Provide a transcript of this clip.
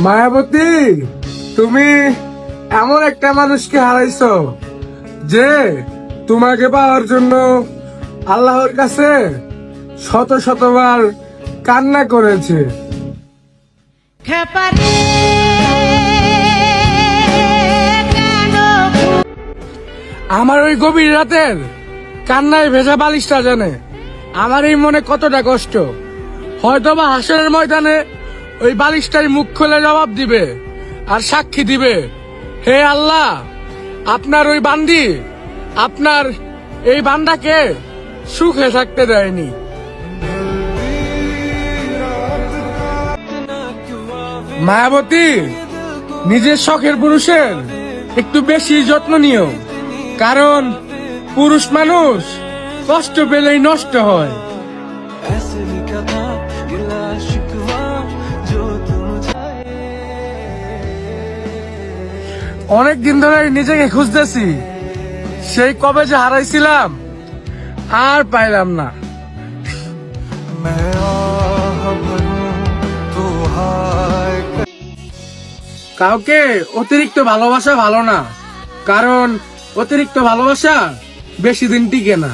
মায়াবতী, তুমি এমন একটা মানুষকে হারাইছো যে তোমাকে পাওয়ার জন্য আল্লাহর কাছে শত শতবার কান্না করেছে। আমার ওই গভীর রাতের কান্নায় ভেজা বালিশটা জানে আমার এই মনে কতটা কষ্ট। হয়তোবা হাসরের ময়দানে ওই বালিশটাই মুখ খুলে জবাব দিবে আর সাক্ষী দিবে, হে আল্লাহ, আপনার ওই বান্দি আপনার এই বান্দাকে সুখে থাকতে দেয়নি। মায়াবতী, নিজের শখের পুরুষের একটু বেশি যত্ন নিও, কারণ পুরুষ মানুষ কষ্ট পেলেই নষ্ট হয়। অনেক দিন ধরে নিজেকে খুঁজতেছি, সেই কবে যে হারাইছিলাম আর পাইলাম না। কাউকে অতিরিক্ত ভালোবাসা ভালো না, কারণ অতিরিক্ত ভালোবাসা বেশি দিন টিকে না।